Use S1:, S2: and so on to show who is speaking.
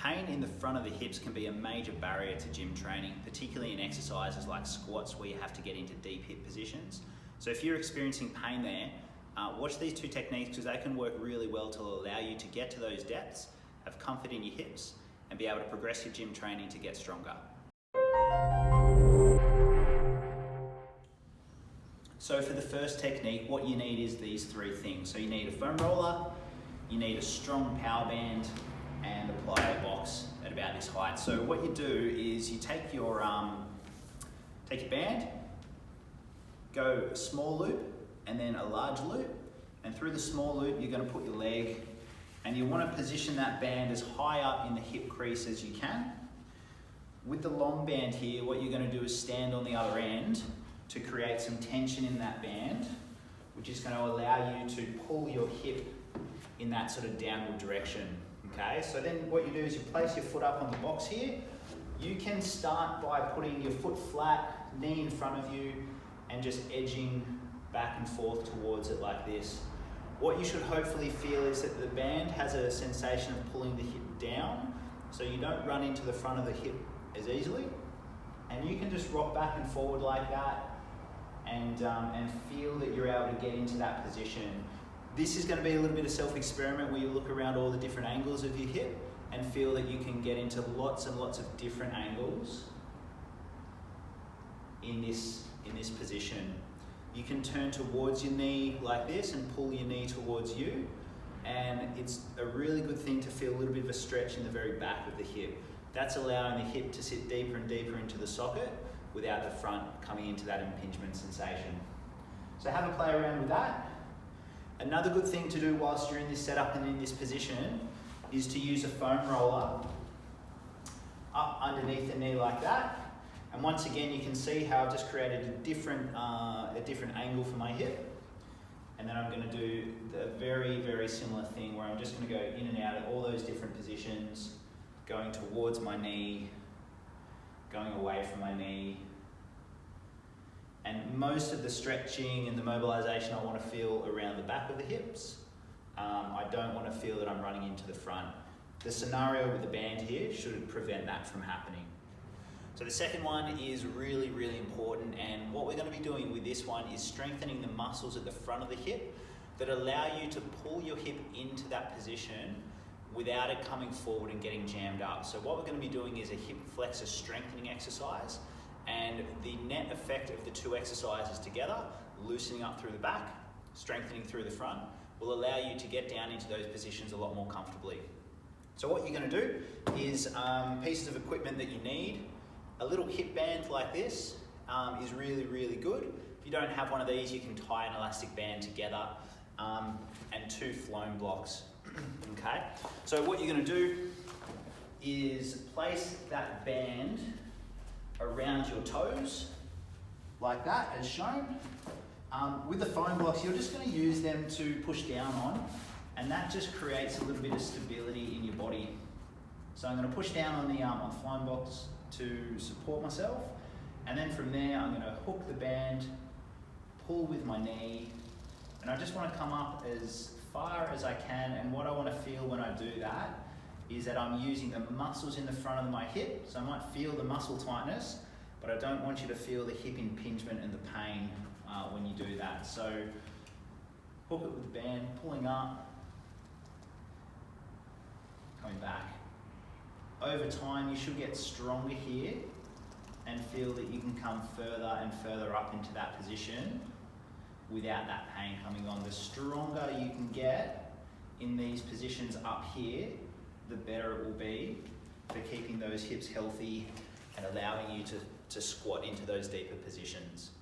S1: pain in the front of the hips can be a major barrier to gym training, particularly in exercises like squats where you have to get into deep hip positions. So if you're experiencing pain there, watch these two techniques because they can work really well to allow you to get to those depths, have comfort in your hips, and be able to progress your gym training to get stronger. So for the first technique, what you need is these three things. So you need a foam roller, you need a strong power band, and a plyo box at about this height. So what you do is you take your band, go a small loop and then a large loop, and through the small loop you're going to put your leg, and you want to position that band as high up in the hip crease as you can. With the long band here, what you're going to do is stand on the other end to create some tension in that band, which is going to allow you to pull your hip in that sort of downward direction. Okay, so then what you do is you place your foot up on the box here. You can start by putting your foot flat, knee in front of you, and just edging back and forth towards it like this. What you should hopefully feel is that the band has a sensation of pulling the hip down, so you don't run into the front of the hip as easily. And you can just rock back and forward like that and feel that you're able to get into that position. This is going to be a little bit of self-experiment where you look around all the different angles of your hip and feel that you can get into lots and lots of different angles in this position. You can turn towards your knee like this and pull your knee towards you, and it's a really good thing to feel a little bit of a stretch in the very back of the hip. That's allowing the hip to sit deeper and deeper into the socket without the front coming into that impingement sensation. So have a play around with that. Another good thing to do whilst you're in this setup and in this position is to use a foam roller up underneath the knee like that. And once again, you can see how I've just created a different angle for my hip. And then I'm going to do the very, very similar thing where I'm just going to go in and out of all those different positions, going towards my knee, going away from my knee. And most of the stretching and the mobilization I want to feel around the back of the hips. I don't want to feel that I'm running into the front. The scenario with the band here should prevent that from happening. So the second one is really, really important, and what we're going to be doing with this one is strengthening the muscles at the front of the hip that allow you to pull your hip into that position without it coming forward and getting jammed up. So what we're going to be doing is a hip flexor strengthening exercise, and the net effect of the two exercises together, loosening up through the back, strengthening through the front, will allow you to get down into those positions a lot more comfortably. So what you're going to do is pieces of equipment that you need. A little hip band like this is really, really good. If you don't have one of these, you can tie an elastic band together, and 2 floam blocks. Okay, so what you're going to do is place that band around your toes, like that, as shown. With the foam blocks, you're just going to use them to push down on, and that just creates a little bit of stability in your body. So I'm going to push down on the foam box to support myself, and then from there I'm going to hook the band, pull with my knee, and I just want to come up as far as I can. And what I want to feel when I do that is that I'm using the muscles in the front of my hip. So I might feel the muscle tightness, but I don't want you to feel the hip impingement and the pain when you do that. So hook it with the band, pulling up, coming back. Over time, you should get stronger here and feel that you can come further and further up into that position without that pain coming on. The stronger you can get in these positions up here, the better it will be for keeping those hips healthy and allowing you to squat into those deeper positions.